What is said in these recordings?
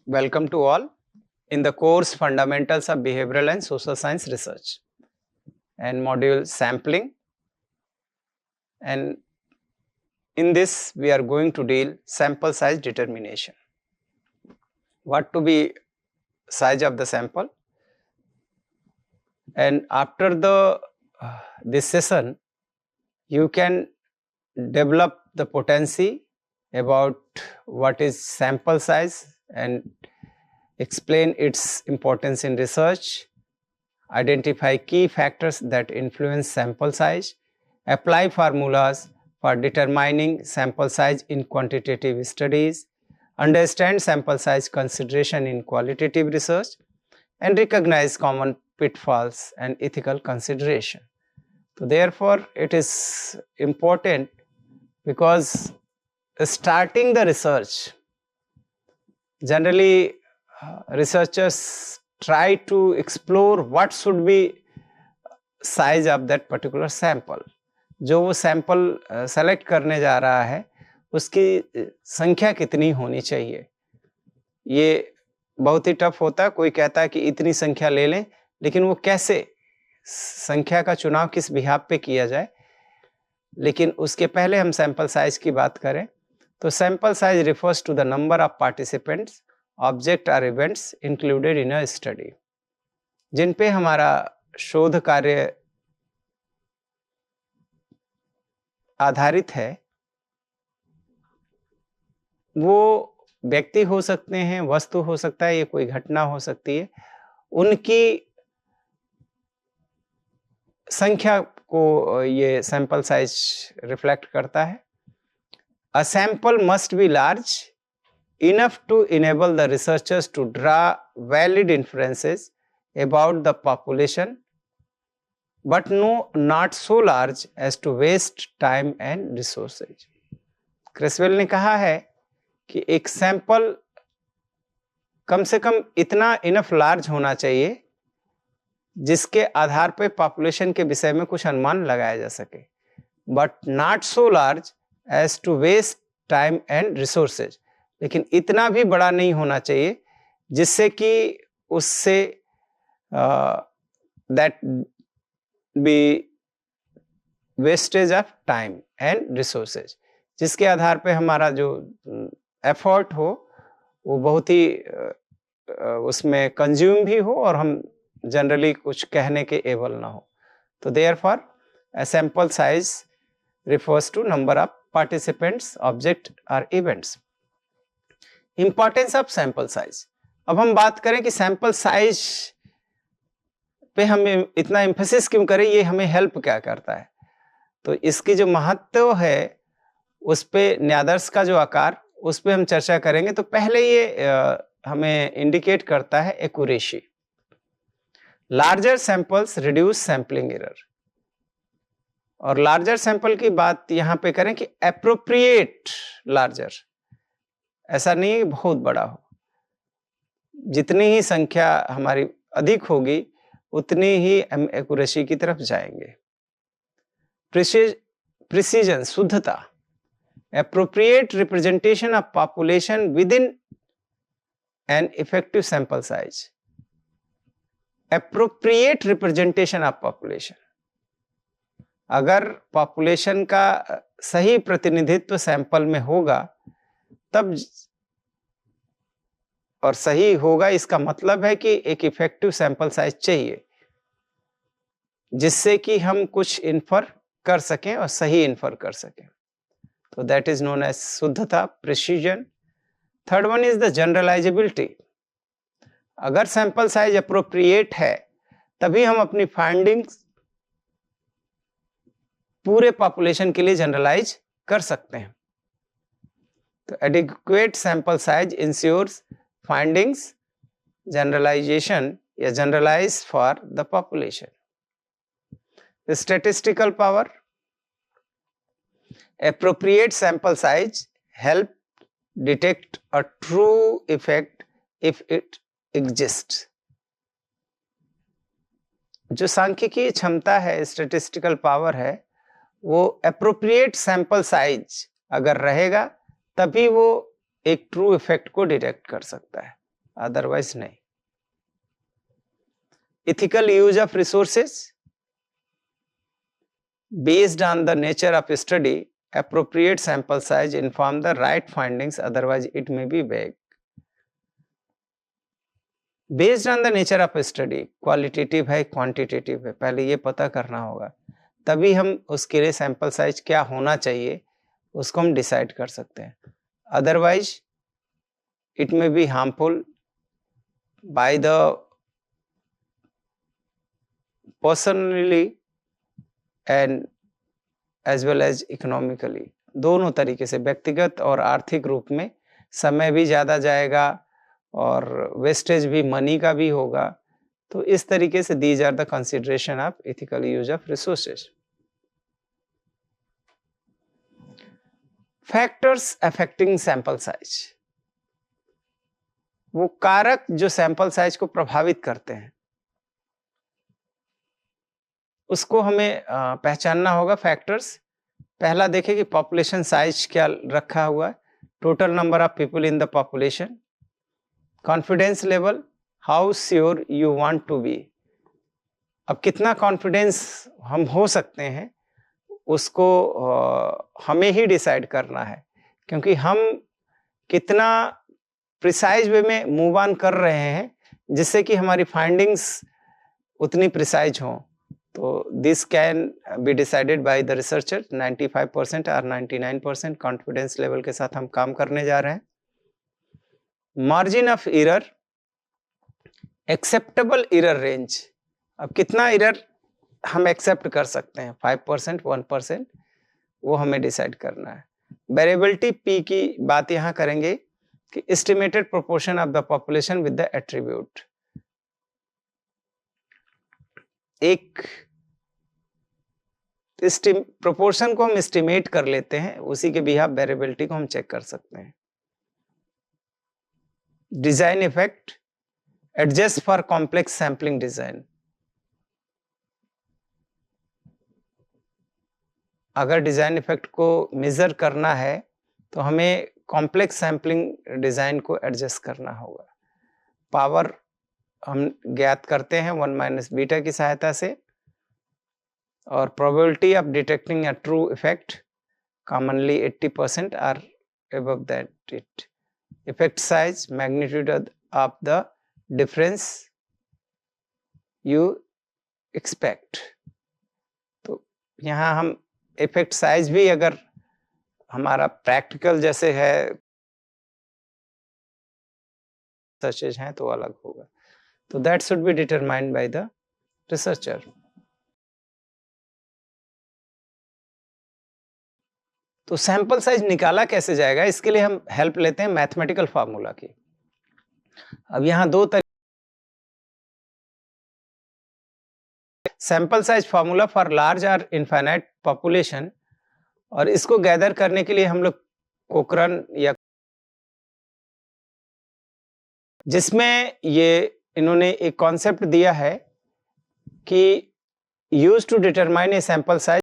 Welcome to all in the course Fundamentals of Behavioral and Social Science Research and module Sampling. And in this, we are going to deal sample size determination. What to be size of the sample? And after this session, you can develop the potency about what is sample size and explain its importance in research, identify key factors that influence sample size, apply formulas for determining sample size in quantitative studies, understand sample size consideration in qualitative research, and recognize common pitfalls and ethical consideration. So therefore, it is important because starting the research, generally researchers try to explore what should be size of that particular sample. जो वो sample select करने जा रहा है उसकी संख्या कितनी होनी चाहिए, ये बहुत ही टफ होता है। कोई कहता है कि इतनी संख्या ले लें, लेकिन वो कैसे संख्या का चुनाव किस बिहाफ पे किया जाए। लेकिन उसके पहले हम सैंपल साइज की बात करें तो sample size refers to the number of participants, object और events included in a study. जिन पे हमारा शोध कार्य आधारित है वो व्यक्ति हो सकते हैं, वस्तु हो सकता है, ये कोई घटना हो सकती है, उनकी संख्या को ये सैंपल साइज रिफ्लेक्ट करता है। A sample must be large enough to enable the researchers to draw valid inferences about the population, but not so large as to waste time and resources. क्रेसवेल ने कहा है कि एक सैंपल कम से कम इतना enough large होना चाहिए जिसके आधार पर पॉपुलेशन के विषय में कुछ अनुमान लगाया जा सके, but not so large as to waste time and resources, लेकिन इतना भी बड़ा नहीं होना चाहिए जिससे कि उससे that be wastage of time and resources, जिसके आधार पे हमारा जो एफर्ट हो वो बहुत ही उसमें कंज्यूम भी हो और हम जनरली कुछ कहने के एबल ना हो। तो therefore a sample size refers to number of participants, object or events. Importance of sample size. अब हम बात करें कि सैंपल साइज पे हम इतना एम्फेसिस क्यों करें, ये हमें हेल्प क्या करता है। तो इसकी जो महत्व है उस पे न्यादर्स का जो आकार उस पे हम चर्चा करेंगे। तो पहले ये हमें इंडिकेट करता है accuracy. Larger samples reduce sampling error, और लार्जर सैंपल की बात यहां पे करें कि एप्रोप्रिएट लार्जर, ऐसा नहीं बहुत बड़ा हो। जितनी ही संख्या हमारी अधिक होगी उतनी ही हम एक्यूरेसी की तरफ जाएंगे। प्रिसीजन, शुद्धता, appropriate representation of population with in an effective sample size. Appropriate representation of population, अगर पॉपुलेशन का सही प्रतिनिधित्व सैंपल में होगा तब, और सही होगा इसका मतलब है कि एक इफेक्टिव सैंपल साइज चाहिए जिससे कि हम कुछ इन्फर कर सकें और सही इन्फर कर सकें। तो दैट इज नोन एज शुद्धता, precision. Third one is the generalisability. अगर सैंपल साइज अप्रोप्रिएट है तभी हम अपनी फाइंडिंग्स पूरे पॉपुलेशन के लिए जनरलाइज कर सकते हैं। तो adequate sample size ensures findings generalization या generalize for the population. Statistical power, appropriate sample size help detect a true effect if it exists. जो सांख्यिकीय क्षमता है, स्टैटिस्टिकल पावर है, वो appropriate sample size अगर रहेगा तभी वो एक ट्रू इफेक्ट को डिटेक्ट कर सकता है। अदरवाइज नहीं। Ethical use of resources based on the nature of study, appropriate sample size inform the right findings, otherwise it may be vague. Based on the nature of study, qualitative है quantitative है, पहले ये पता करना होगा, तभी हम उसके लिए सैंपल साइज क्या होना चाहिए उसको हम डिसाइड कर सकते हैं। Otherwise it may be harmful by the personally and as well as economically, दोनों तरीके से, व्यक्तिगत और आर्थिक रूप में समय भी ज़्यादा जाएगा और वेस्टेज भी मनी का भी होगा। तो इस तरीके से these are the consideration of ethical use of resources. Factors affecting sample size, वो कारक जो सैंपल साइज को प्रभावित करते हैं उसको हमें पहचानना होगा। फैक्टर्स, पहला देखें कि पॉपुलेशन साइज क्या रखा हुआ है, total number of people in the population, confidence level, how sure you want to be, अब कितना कॉन्फिडेंस हम हो सकते हैं उसको हमें ही डिसाइड करना है, क्योंकि हम कितना प्रिसाइज वे में मूव ऑन कर रहे हैं जिससे कि हमारी फाइंडिंग्स उतनी प्रिसाइज हों। तो this can be decided by the researcher. 95% और 99% कॉन्फिडेंस लेवल के साथ हम काम करने जा रहे हैं। Margin of error, acceptable error range, अब कितना एरर हम एक्सेप्ट कर सकते हैं, 5%, 1%, वो हमें डिसाइड करना है। वेरिएबिलिटी पी की बात यहाँ करेंगे कि estimated proportion of the population with the attribute, एक प्रोपोर्शन को हम एस्टिमेट कर लेते हैं, उसी के बिहाफ वेरिएबिलिटी को हम चेक कर सकते हैं। Design effect, adjust for complex sampling design, अगर डिजाइन इफेक्ट को मेजर करना है तो हमें कॉम्प्लेक्स सैंपलिंग डिजाइन को एडजस्ट करना होगा। पावर हम ज्ञात करते हैं 1 माइनस बीटा की सहायता से, और probability of detecting a true effect commonly 80% और above that it, effect size, magnitude of the difference you expect। तो यहाँ हम इफेक्ट साइज भी अगर हमारा प्रैक्टिकल जैसे है सर्चेज हैं तो अलग होगा। तो that should be determined by the researcher. तो सैंपल साइज निकाला कैसे जाएगा, इसके लिए हम हेल्प लेते हैं मैथमेटिकल फार्मूला की। अब यहाँ दो sample size formula for large और इनफाइनाइट पॉपुलेशन, और इसको गैदर करने के लिए हम लोग कोकरन या जिसमें ये इन्होंने एक कॉन्सेप्ट दिया है कि use to determine a sample size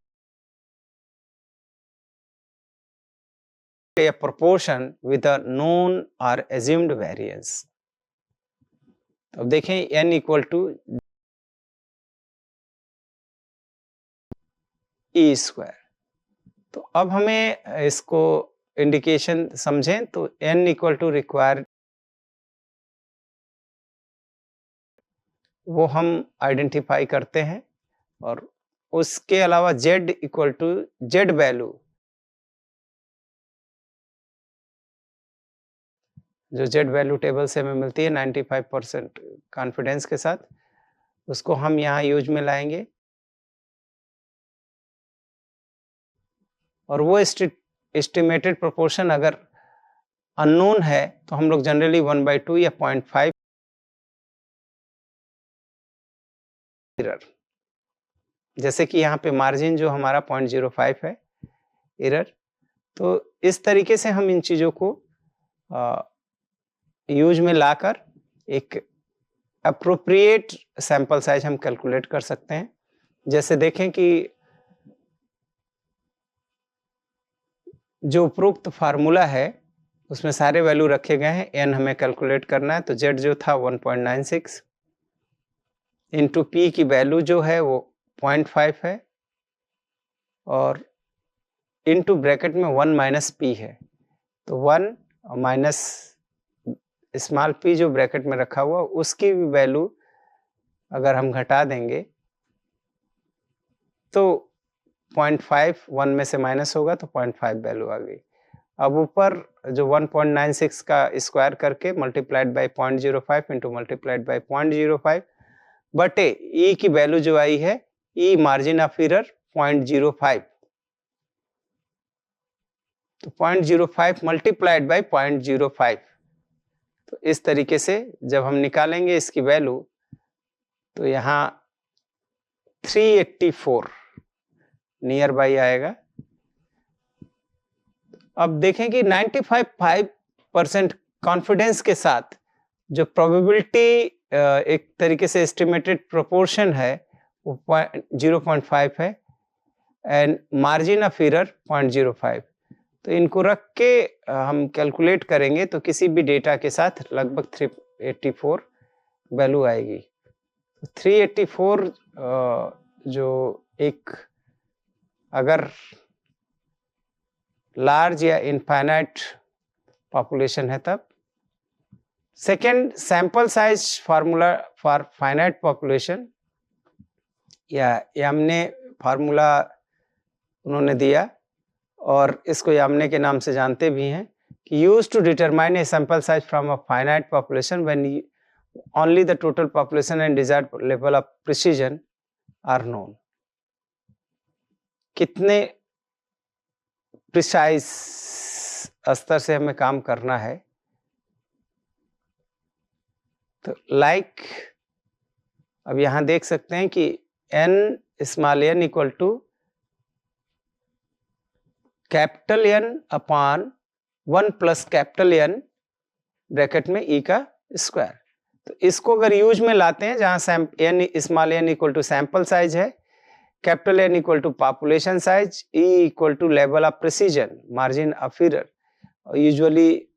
a proportion with a known or assumed variance। अब देखें n equal to e square. तो अब हमें इसको इंडिकेशन समझें तो n इक्वल टू रिक्वायर्ड, वो हम आइडेंटिफाई करते हैं, और उसके अलावा z equal to z value, जो z वैल्यू टेबल से हमें मिलती है 95% कॉन्फिडेंस के साथ, उसको हम यहाँ यूज में लाएंगे, और वो एस्टिमेटेड प्रोपोर्शन अगर अननोन है तो हम लोग जनरली 1/2 या 0.5 एरर, जैसे कि यहाँ पे मार्जिन जो हमारा 0.05 है एरर। तो इस तरीके से हम इन चीज़ों को यूज में लाकर एक अप्रोप्रिएट सैंपल साइज हम कैलकुलेट कर सकते हैं। जैसे देखें कि जो उपरोक्त फार्मूला है उसमें सारे वैल्यू रखे गए हैं, n हमें कैलकुलेट करना है। तो z जो था 1.96 इंटू p की वैल्यू जो है वो 0.5 है और इंटू ब्रैकेट में 1 माइनस p है। तो 1 माइनस स्मॉल p जो ब्रैकेट में रखा हुआ उसकी भी वैल्यू अगर हम घटा देंगे तो 0.5 1 में से माइनस होगा तो 0.5 वैल्यू आ गई। अब ऊपर जो 1.96 का स्क्वायर करके multiplied by 0.05 into multiplied by 0.05 बटे ई की वैल्यू जो आई है ई मार्जिन ऑफ एरर 0.05, तो 0.05 मल्टीप्लाइड बाय 0.05। तो इस तरीके से जब हम निकालेंगे इसकी वैल्यू तो यहाँ 384 नियर बाई आएगा। अब देखें कि 95% कॉन्फिडेंस के साथ जो प्रोबेबिलिटी एक तरीके से एस्टिमेटेड प्रोपोर्शन है वो 0.5 है एंड मार्जिन ऑफ एरर 0.05। तो इनको रख के हम कैलकुलेट करेंगे तो किसी भी डेटा के साथ लगभग 384 वैल्यू आएगी। 384 जो एक अगर लार्ज या इनफाइनाइट पॉपुलेशन है तब। Second, sample size formula for finite population, या यामने फार्मूला उन्होंने दिया और इसको यामने के नाम से जानते भी हैं कि use to determine a sample size from a finite population when only the total population and desired level of precision are known. कितने प्रिसाइज स्तर से हमें काम करना है, तो लाइक अब यहां देख सकते हैं कि n small n equal to capital N upon 1 plus capital N bracket में e का स्क्वायर। तो इसको अगर यूज में लाते हैं जहां n small n equal to sample size है, capital N equal to population size, E equal to level of precision margin of error, usually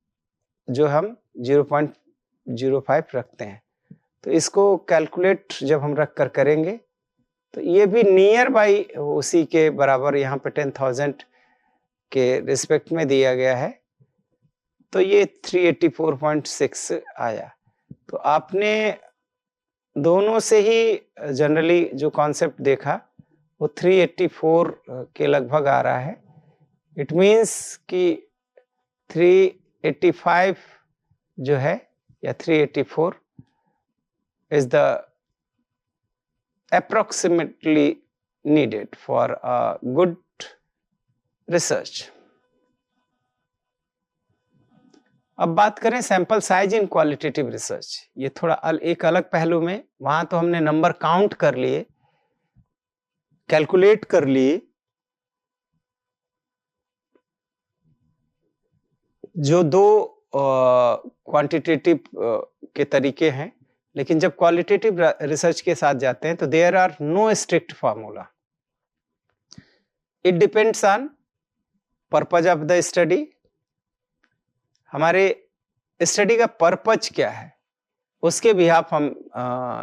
जो हम 0.05 रखते हैं। तो इसको कैलकुलेट जब हम रख कर करेंगे तो ये भी नियर बाई उसी के बराबर यहाँ पे 10,000 के रिस्पेक्ट में दिया गया है। तो ये 384.6 आया। तो आपने दोनों से ही जनरली जो कॉन्सेप्ट देखा वो 384 के लगभग आ रहा है। इट मीन्स कि 385 जो है या 384 is the approximately needed for a good research. अब बात करें sample size in qualitative research, ये थोड़ा एक अलग पहलू में, वहां तो हमने नंबर काउंट कर लिए, कैलकुलेट कर लिए, जो दो क्वांटिटेटिव के तरीके हैं। लेकिन जब क्वालिटेटिव रिसर्च के साथ जाते हैं तो there are no strict formula, it depends on purpose of the study. हमारे स्टडी का पर्पज क्या है उसके बिहाफ हम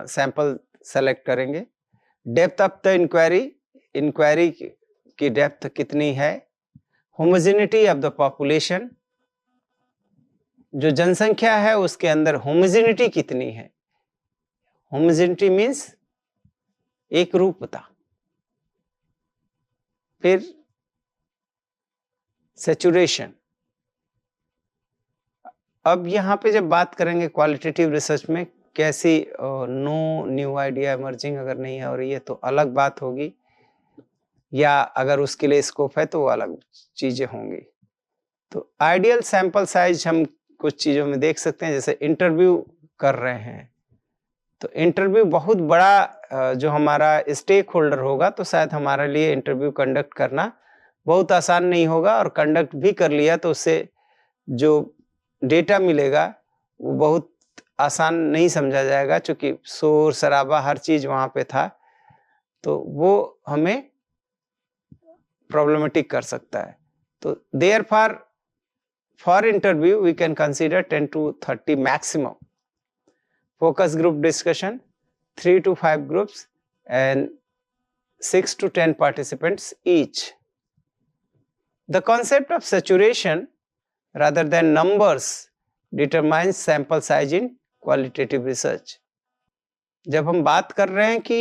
सैंपल सेलेक्ट करेंगे। डेप्थ ऑफ द इंक्वायरी की डेप्थ कितनी है, होमोजेनिटी ऑफ द पॉपुलेशन, जो जनसंख्या है उसके अंदर होमोजेनिटी कितनी है। होमोजेनिटी मीन्स एक रूपता। फिर सैचुरेशन। अब यहां पे जब बात करेंगे क्वालिटेटिव रिसर्च में कैसी नो न्यू आइडिया इमर्जिंग अगर नहीं हो रही है तो अलग बात होगी, या अगर उसके लिए स्कोप है तो वो अलग चीजें होंगी। तो आइडियल सैंपल साइज हम कुछ चीजों में देख सकते हैं, जैसे इंटरव्यू कर रहे हैं तो इंटरव्यू बहुत बड़ा जो हमारा स्टेक होल्डर होगा तो शायद हमारे लिए इंटरव्यू कंडक्ट करना बहुत आसान नहीं होगा, और कंडक्ट भी कर लिया तो उससे जो डेटा मिलेगा वो बहुत आसान नहीं समझा जाएगा, क्योंकि शोर शराबा हर चीज वहां पे था, तो वो हमें प्रॉब्लमेटिक कर सकता है। तो therefore for interview we can consider 10 to 30 maximum. Focus group discussion, 3 to 5 groups and 6 to 10 participants each. The concept of saturation rather than numbers determines sample size in qualitative research. जब हम बात कर रहे हैं कि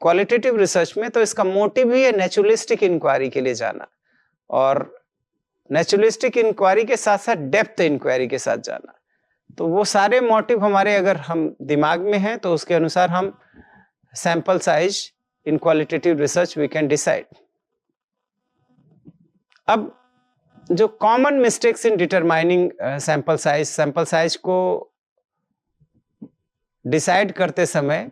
क्वालिटेटिव रिसर्च में, तो इसका मोटिव ही है नेचुरलिस्टिक इंक्वायरी के लिए जाना, और नेचुरलिस्टिक इंक्वायरी के साथ साथ डेप्थ इंक्वायरी के साथ जाना। तो वो सारे मोटिव हमारे अगर हम दिमाग में हैं तो उसके अनुसार हम sample size in qualitative research we can decide. अब जो common mistakes in determining sample size को डिसाइड करते समय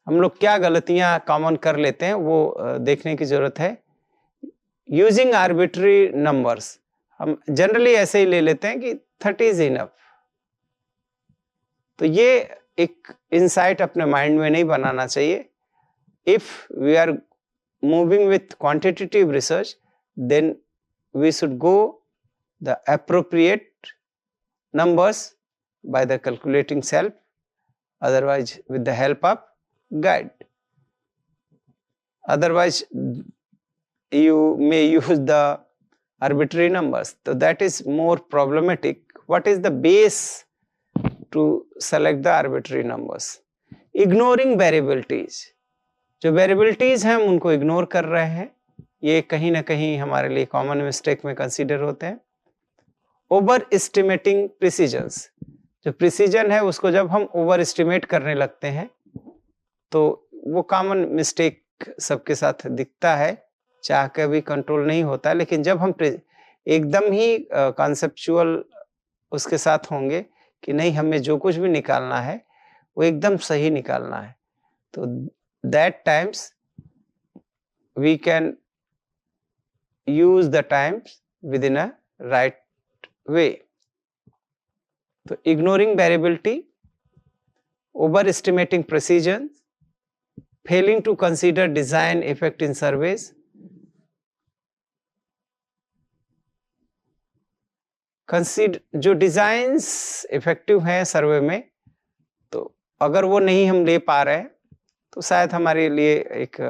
हम लोग क्या गलतियां कॉमन कर लेते हैं वो देखने की जरूरत है। यूजिंग आर्बिट्री नंबर्स, हम जनरली ऐसे ही ले लेते हैं कि 30 इज इनफ। तो ये एक इंसाइट अपने माइंड में नहीं बनाना चाहिए। If we are moving with quantitative research then we should go the appropriate numbers by the calculating self, otherwise with the help of guide. Otherwise you may use the arbitrary numbers, so that is more problematic. What is the base to select the arbitrary numbers? Ignoring variabilities, जो variabilities हैं हम उनको ignore कर रहे हैं, ये कहीं ना कहीं हमारे लिए कॉमन मिस्टेक में कंसीडर होते हैं। ओवर एस्टिमेटिंग प्रिसीजन्स, जो प्रिसीजन है उसको जब हम ओवर एस्टिमेट करने लगते हैं तो वो कॉमन मिस्टेक सबके साथ दिखता है, चाह के भी कंट्रोल नहीं होता। लेकिन जब हम एकदम ही कॉन्सेप्चुअल उसके साथ होंगे कि नहीं, हमें जो कुछ भी निकालना है वो एकदम सही निकालना है, तो that times we can use the times within a right way. So ignoring variability, overestimating precision, failing to consider design effect in surveys, जो डिजाइन्स इफेक्टिव हैं सर्वे में, तो अगर वो नहीं हम ले पा रहे हैं तो शायद हमारे लिए एक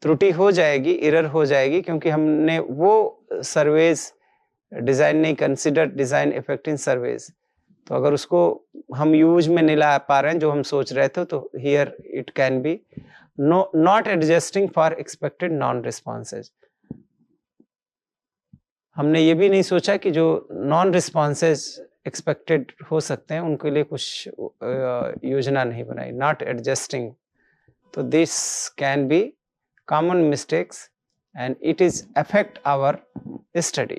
त्रुटि हो जाएगी, एरर हो जाएगी, क्योंकि हमने वो सर्वेज डिजाइन नहीं consider design effect in surveys. तो अगर उसको हम यूज में नहीं ला पा रहे हैं जो हम सोच रहे थे, तो here it can be not adjusting for expected non responses. हमने ये भी नहीं सोचा कि जो नॉन रिस्पॉन्सेज एक्सपेक्टेड हो सकते हैं उनके लिए कुछ योजना नहीं बनाई, नॉट एडजस्टिंग। तो this can be common mistakes and it is affect our study.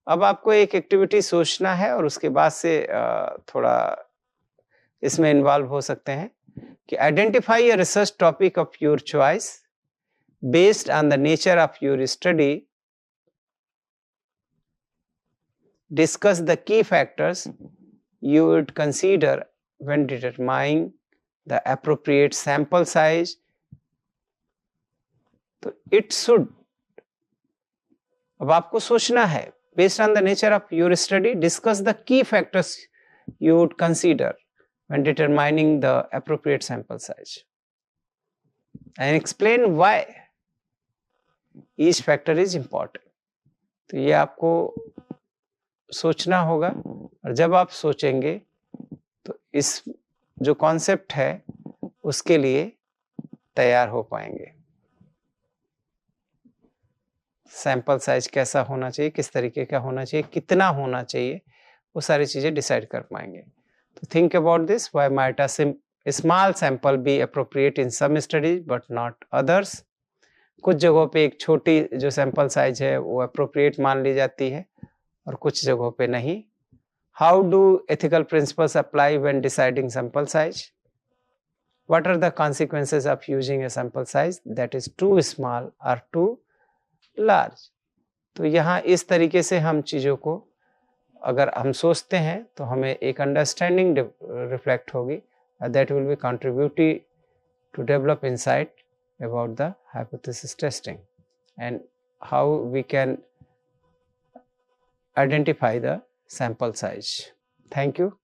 अब आपको एक एक्टिविटी सोचना है और उसके बाद से थोड़ा इसमें इन्वॉल्व हो सकते हैं कि identify a research topic of your choice based on the nature of your study, discuss the key factors you would consider when determining the appropriate sample size. तो it should, अब आपको सोचना है, based on the nature of your study, discuss the key factors you would consider when determining the appropriate sample size and explain why each factor is important. तो ये आपको सोचना होगा, और जब आप सोचेंगे तो इस जो कॉन्सेप्ट है उसके लिए तैयार हो पाएंगे. सैंपल साइज कैसा होना चाहिए, किस तरीके का होना चाहिए, कितना होना चाहिए, वो सारी चीजें डिसाइड कर पाएंगे. तो think about this. Why might a small sample be appropriate in some studies but not others. कुछ जगहों पे एक छोटी जो सैंपल साइज है वो अप्रोप्रिएट मान ली जाती है और कुछ जगहों पे नहीं. How do ethical principles apply when deciding sample size. What are the consequences of using a sample size that is too small और टू लार्ज. तो यहाँ इस तरीके से हम चीज़ों को अगर हम सोचते हैं तो हमें एक अंडरस्टैंडिंग रिफ्लेक्ट होगी. That will be contributing to develop insight about the hypothesis testing and how we can identify the sample size. Thank you.